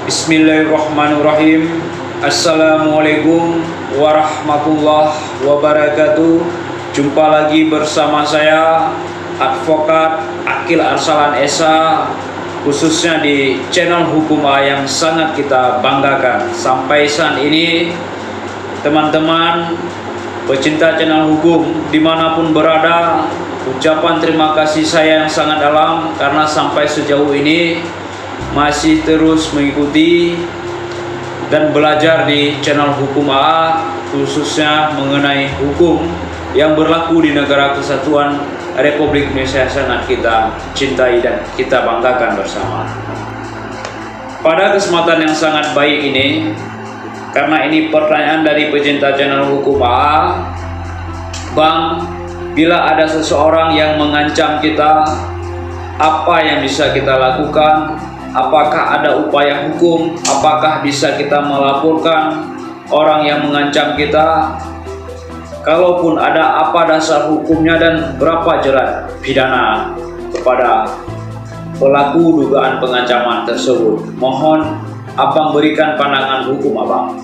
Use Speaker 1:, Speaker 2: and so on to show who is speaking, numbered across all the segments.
Speaker 1: Bismillahirrahmanirrahim. Assalamualaikum warahmatullahi wabarakatuh. Jumpa lagi bersama saya Advokat Akil Arsalan Esa, khususnya di channel Hukum A yang sangat kita banggakan. Sampai saat ini teman-teman pecinta channel hukum dimanapun berada, ucapan terima kasih saya yang sangat dalam karena sampai sejauh ini masih terus mengikuti dan belajar di channel Hukum A, khususnya mengenai hukum yang berlaku di negara kesatuan Republik Indonesia sangat kita cintai dan kita banggakan bersama. Pada kesempatan yang sangat baik ini, karena ini pertanyaan dari pecinta channel Hukum A, Bang, bila ada seseorang yang mengancam kita, apa yang bisa kita lakukan? Apakah ada upaya hukum? Apakah bisa kita melaporkan orang yang mengancam kita? Kalaupun ada, apa dasar hukumnya dan berapa jerat pidana kepada pelaku dugaan pengancaman tersebut? Mohon Abang berikan pandangan hukum Abang.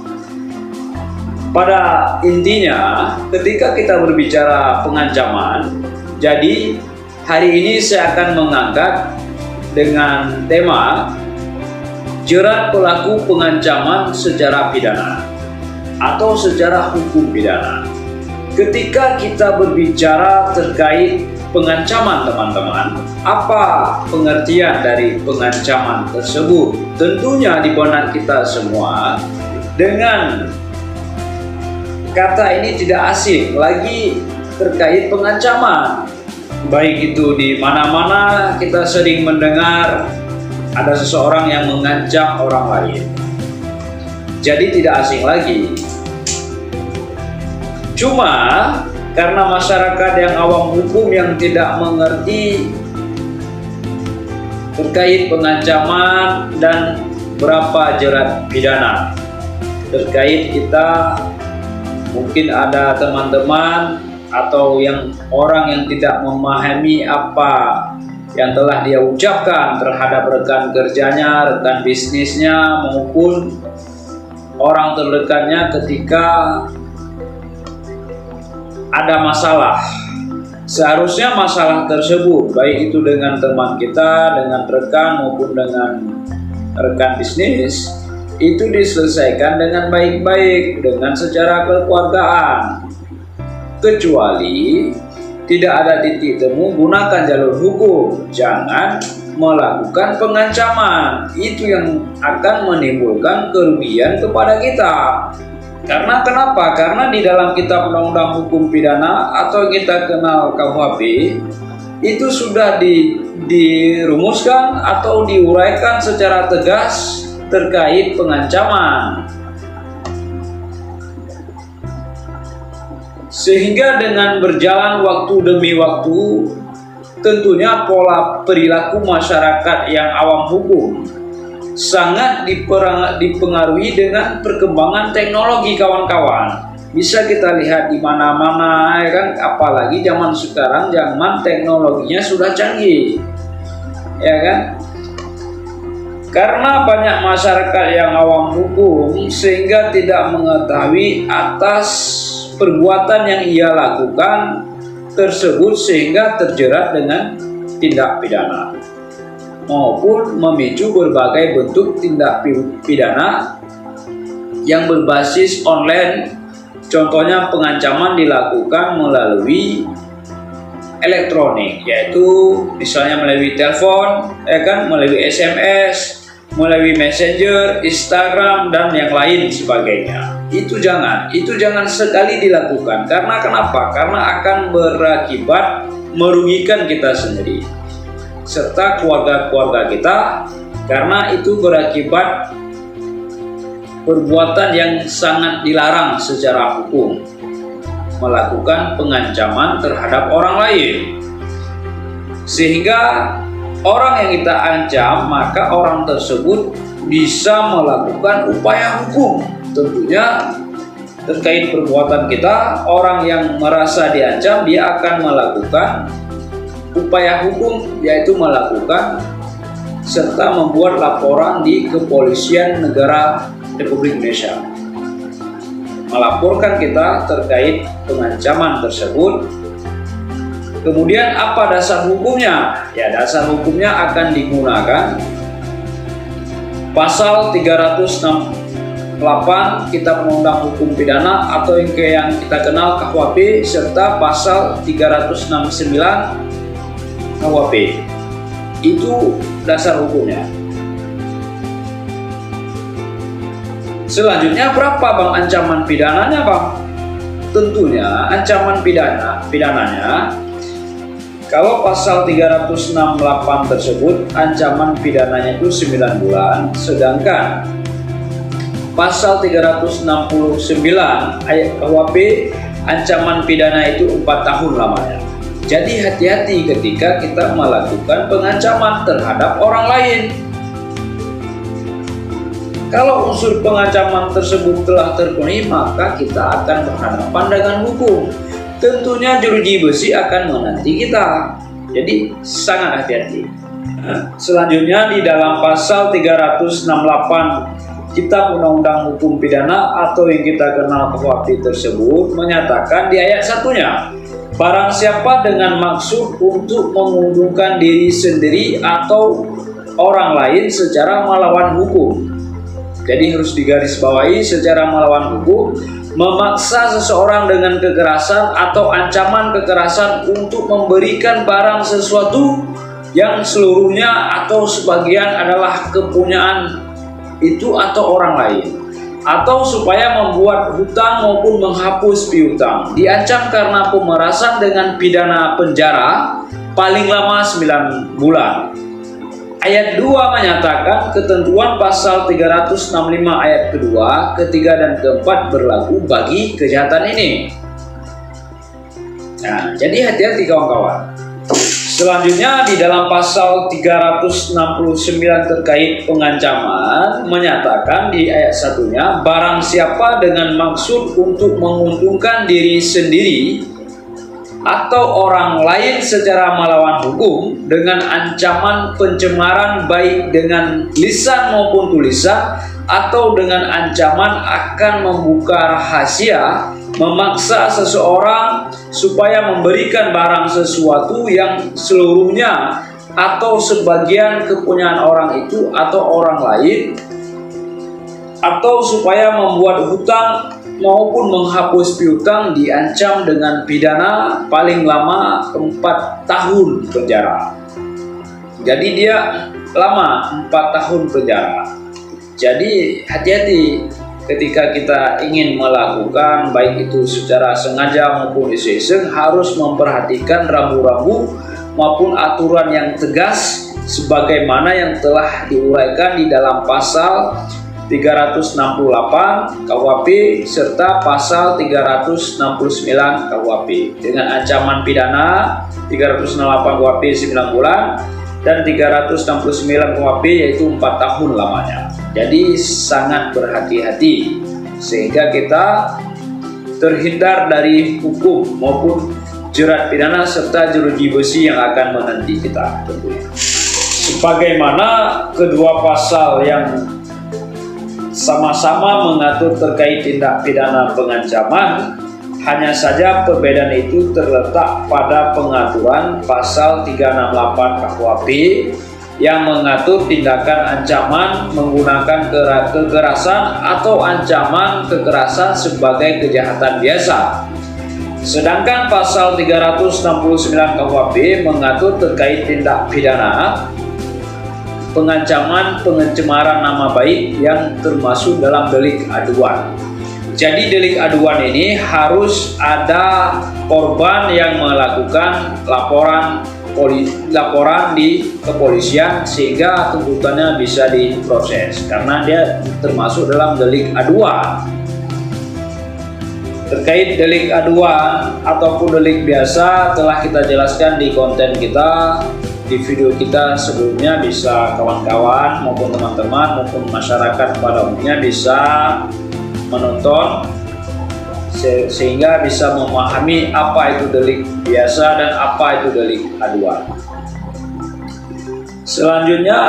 Speaker 1: Pada intinya, ketika kita berbicara pengancaman, jadi hari ini saya akan mengangkat dengan tema jerat pelaku pengancaman secara pidana atau secara hukum pidana. Ketika kita berbicara terkait pengancaman, teman-teman, apa pengertian dari pengancaman tersebut? Tentunya di benak kita semua dengan kata ini tidak asing lagi terkait pengancaman. Baik itu di mana-mana kita sering mendengar ada seseorang yang mengancam orang lain. Jadi tidak asing lagi. Cuma karena masyarakat yang awam hukum yang tidak mengerti terkait pengancaman dan berapa jerat pidana terkait kita, mungkin ada teman-teman atau yang orang yang tidak memahami apa yang telah dia ucapkan terhadap rekan kerjanya, rekan bisnisnya, maupun orang terdekatnya ketika ada masalah. Seharusnya masalah tersebut, baik itu dengan teman kita, dengan rekan maupun dengan rekan bisnis, itu diselesaikan dengan baik-baik, dengan secara kekeluargaan. Kecuali tidak ada titik temu, gunakan jalur hukum. Jangan melakukan pengancaman. Itu yang akan menimbulkan kerugian kepada kita. Karena kenapa? Karena di dalam kitab undang-undang hukum pidana atau kita kenal KUHP itu sudah dirumuskan atau diuraikan secara tegas terkait pengancaman. Sehingga dengan berjalan waktu demi waktu, tentunya pola perilaku masyarakat yang awam hukum sangat dipengaruhi dengan perkembangan teknologi, kawan-kawan. Bisa kita lihat di mana-mana, ya kan? Apalagi zaman sekarang, zaman teknologinya sudah canggih, ya kan? Karena banyak masyarakat yang awam hukum sehingga tidak mengetahui atas perbuatan yang ia lakukan tersebut sehingga terjerat dengan tindak pidana maupun memicu berbagai bentuk tindak pidana yang berbasis online. Contohnya pengancaman dilakukan melalui elektronik, yaitu misalnya melalui telepon, ya kan, melalui SMS, melalui Messenger, Instagram, dan yang lain sebagainya. Itu jangan sekali dilakukan. Karena kenapa? Karena akan berakibat merugikan kita sendiri serta keluarga-keluarga kita, karena itu berakibat perbuatan yang sangat dilarang secara hukum, melakukan pengancaman terhadap orang lain. Sehingga orang yang kita ancam, maka orang tersebut bisa melakukan upaya hukum. Tentunya terkait perbuatan kita, orang yang merasa diancam, dia akan melakukan upaya hukum, yaitu melakukan serta membuat laporan di Kepolisian Negara Republik Indonesia. Melaporkan kita terkait pengancaman tersebut. Kemudian apa dasar hukumnya? Ya, dasar hukumnya akan digunakan pasal 368 Kitab Undang Hukum Pidana atau yang kita kenal KUHP, serta pasal 369 KUHP. Itu dasar hukumnya. Selanjutnya berapa Bang ancaman pidananya, Bang? Tentunya ancaman pidananya kalau pasal 368 tersebut ancaman pidananya itu 9 bulan, sedangkan pasal 369 ayat KUHP ancaman pidana itu 4 tahun lamanya. Jadi hati-hati ketika kita melakukan pengancaman terhadap orang lain. Kalau unsur pengancaman tersebut telah terpenuhi, maka kita akan berhadapan dengan hukum. Tentunya jeruji besi akan menanti kita. Jadi sangat hati-hati. Selanjutnya di dalam pasal 368 Kitab Undang-Undang Hukum Pidana atau yang kita kenal KUHP tersebut menyatakan di ayat 1-nya, barang siapa dengan maksud untuk menguntungkan diri sendiri atau orang lain secara melawan hukum. Jadi harus digarisbawahi, secara melawan hukum, memaksa seseorang dengan kekerasan atau ancaman kekerasan untuk memberikan barang sesuatu yang seluruhnya atau sebagian adalah kepunyaan itu atau orang lain, atau supaya membuat hutang maupun menghapus piutang, diancam karena pemerasan dengan pidana penjara paling lama 9 bulan. Ayat 2 menyatakan ketentuan pasal 365 ayat kedua, ketiga, dan keempat berlaku bagi kejahatan ini. Nah, jadi hati-hati kawan-kawan. Selanjutnya di dalam pasal 369 terkait pengancaman menyatakan di ayat 1-nya, barang siapa dengan maksud untuk menguntungkan diri sendiri atau orang lain secara melawan hukum dengan ancaman pencemaran baik dengan lisan maupun tulisan atau dengan ancaman akan membuka rahasia, memaksa seseorang supaya memberikan barang sesuatu yang seluruhnya atau sebagian kepunyaan orang itu atau orang lain, atau supaya membuat hutang maupun menghapus piutang, diancam dengan pidana paling lama 4 tahun penjara. Jadi dia lama 4 tahun penjara. Jadi hati-hati ketika kita ingin melakukan baik itu secara sengaja maupun iseng-iseng, harus memperhatikan rambu-rambu maupun aturan yang tegas sebagaimana yang telah diuraikan di dalam pasal 368 KUHP serta pasal 369 KUHP dengan ancaman pidana 368 KUHP 9 bulan dan 369 KUHP yaitu 4 tahun lamanya. Jadi sangat berhati-hati sehingga kita terhindar dari hukum maupun jerat pidana serta jeruji besi yang akan menanti kita tentunya. Sebagaimana kedua pasal yang sama-sama mengatur terkait tindak pidana pengancaman, hanya saja perbedaan itu terletak pada pengaturan pasal 368 KUHP yang mengatur tindakan ancaman menggunakan kekerasan atau ancaman kekerasan sebagai kejahatan biasa. Sedangkan pasal 369 KUHP mengatur terkait tindak pidana pengancaman pencemaran nama baik yang termasuk dalam delik aduan. Jadi delik aduan ini harus ada korban yang melakukan laporan di kepolisian sehingga tuntutannya bisa diproses karena dia termasuk dalam delik aduan. Terkait delik aduan ataupun delik biasa telah kita jelaskan di konten kita, di video kita sebelumnya, bisa kawan-kawan maupun teman-teman maupun masyarakat pada umumnya bisa menonton sehingga bisa memahami apa itu delik biasa dan apa itu delik aduan. Selanjutnya,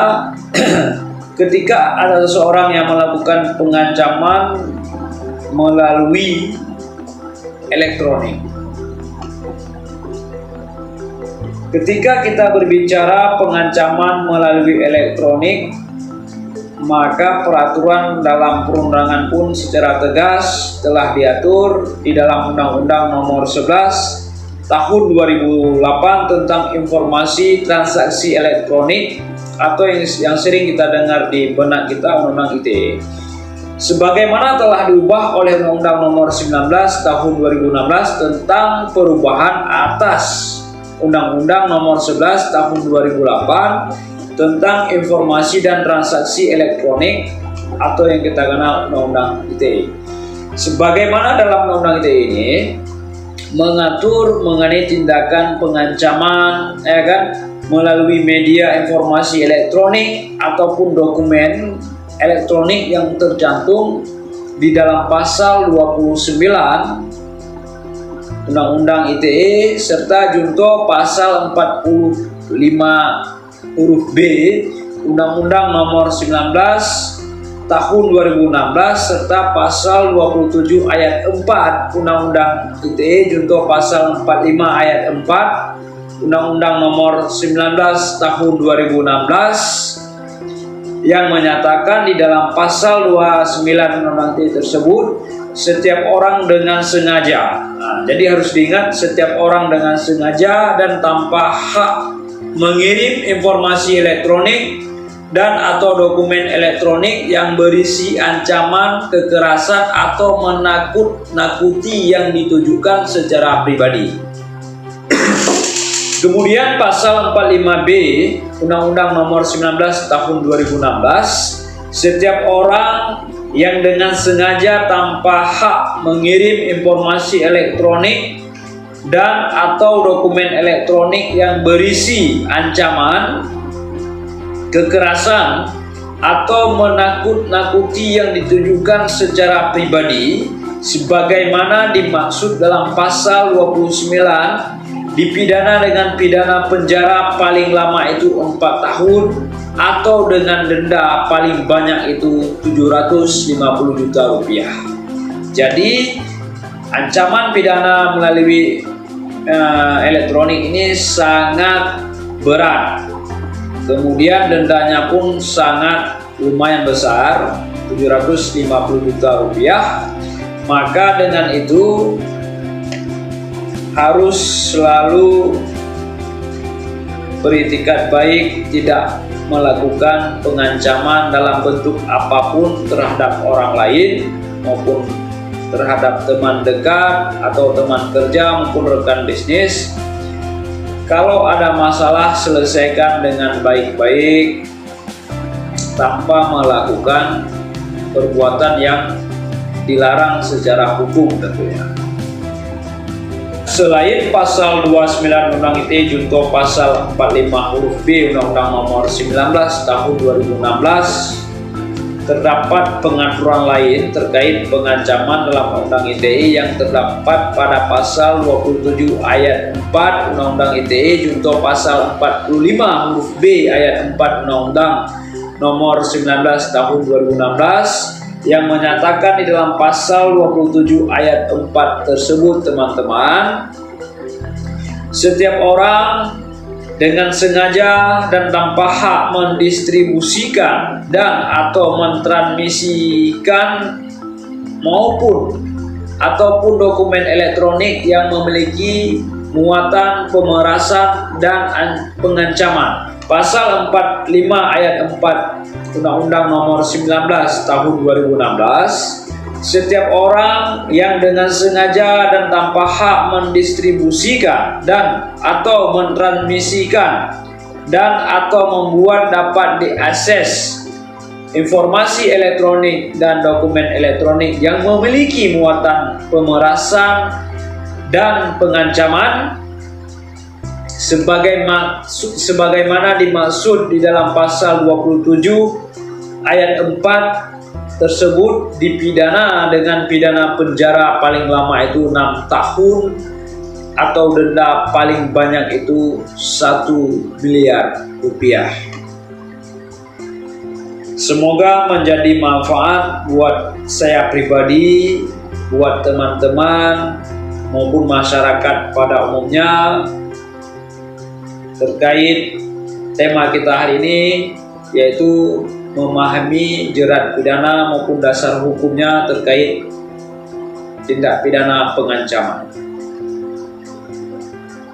Speaker 1: ketika ada seseorang yang melakukan pengancaman melalui elektronik. Ketika kita berbicara pengancaman melalui elektronik, maka peraturan dalam perundangan pun secara tegas telah diatur di dalam Undang-Undang Nomor 11 Tahun 2008 tentang informasi transaksi elektronik, atau yang sering kita dengar di benak kita, Undang-Undang ITE. Sebagaimana telah diubah oleh Undang-Undang Nomor 19 Tahun 2016 tentang perubahan atas Undang-Undang Nomor 11 Tahun 2008 tentang informasi dan transaksi elektronik, atau yang kita kenal Undang-Undang ITE. Sebagaimana dalam Undang-Undang ITE ini mengatur mengenai tindakan pengancaman, melalui media informasi elektronik ataupun dokumen elektronik yang tercantum di dalam pasal 29 Undang-Undang ITE serta junto pasal 45 huruf B Undang-Undang Nomor 19 Tahun 2016 serta pasal 27 ayat 4 Undang-Undang ITE junto pasal 45 ayat 4 Undang-Undang Nomor 19 Tahun 2016 yang menyatakan di dalam pasal 29 Undang-Undang ITE tersebut, setiap orang dengan sengaja. Jadi harus diingat, setiap orang dengan sengaja dan tanpa hak mengirim informasi elektronik dan atau dokumen elektronik yang berisi ancaman, kekerasan atau menakut-nakuti yang ditujukan secara pribadi. Kemudian pasal 45B Undang-Undang Nomor 19 Tahun 2016, setiap orang yang dengan sengaja tanpa hak mengirim informasi elektronik dan atau dokumen elektronik yang berisi ancaman, kekerasan atau menakut-nakuti yang ditujukan secara pribadi sebagaimana dimaksud dalam pasal 29 dipidana dengan pidana penjara paling lama itu 4 tahun atau dengan denda paling banyak itu 750 juta rupiah. Jadi ancaman pidana melalui elektronik ini sangat berat. Kemudian dendanya pun sangat lumayan besar, 750 juta rupiah. Maka dengan itu harus selalu beritikat baik, tidak melakukan pengancaman dalam bentuk apapun terhadap orang lain maupun terhadap teman dekat atau teman kerja maupun rekan bisnis. Kalau ada masalah, selesaikan dengan baik-baik tanpa melakukan perbuatan yang dilarang secara hukum tentunya. Selain pasal 29 Undang ITE junto pasal 45 huruf B Undang-Undang Nomor 19 Tahun 2016, terdapat pengaturan lain terkait pengancaman dalam Undang ITE yang terdapat pada pasal 27 ayat 4 Undang-Undang ITE junto pasal 45 huruf B ayat 4 Undang-Undang Nomor 19 Tahun 2016 yang menyatakan di dalam pasal 27 ayat 4 tersebut, teman-teman, setiap orang dengan sengaja dan tanpa hak mendistribusikan dan atau mentransmisikan ataupun dokumen elektronik yang memiliki muatan pemerasan dan pengancaman. Pasal 45 ayat 4 Undang-Undang Nomor 19 Tahun 2016, setiap orang yang dengan sengaja dan tanpa hak mendistribusikan dan atau mentransmisikan dan atau membuat dapat diakses informasi elektronik dan dokumen elektronik yang memiliki muatan pemerasan dan pengancaman sebagaimana dimaksud di dalam pasal 27 ayat 4 tersebut, dipidana dengan pidana penjara paling lama itu 6 tahun atau denda paling banyak itu 1 miliar rupiah. Semoga menjadi manfaat buat saya pribadi, buat teman-teman maupun masyarakat pada umumnya terkait tema kita hari ini, yaitu memahami jerat pidana maupun dasar hukumnya terkait tindak pidana pengancaman.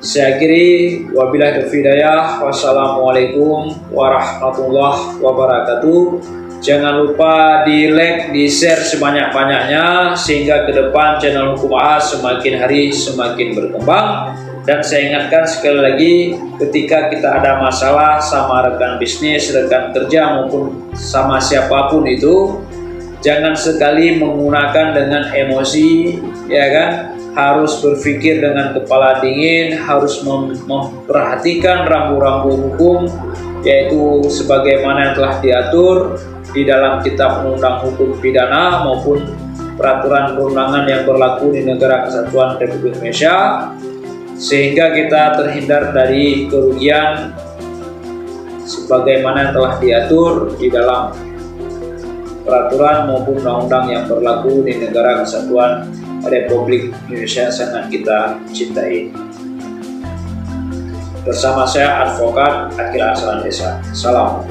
Speaker 1: Saya akhiri, wabillahi taufiq hidayah, wassalamualaikum warahmatullahi wabarakatuh. Jangan lupa di like, di share sebanyak-banyaknya sehingga ke depan channel Hukum AA semakin hari semakin berkembang. Dan saya ingatkan sekali lagi, ketika kita ada masalah sama rekan bisnis, rekan kerja maupun sama siapapun itu, jangan sekali menggunakan dengan emosi, ya kan? Harus berpikir dengan kepala dingin, harus memperhatikan rambu-rambu hukum, yaitu sebagaimana yang telah diatur di dalam Kitab Undang Hukum Pidana maupun peraturan perundangan yang berlaku di Negara Kesatuan Republik Indonesia, sehingga kita terhindar dari kerugian sebagaimana yang telah diatur di dalam peraturan maupun undang-undang yang berlaku di Negara Kesatuan Republik Indonesia sangat kita cintai. Bersama saya Advokat Akil Arsalan Esa. Salam.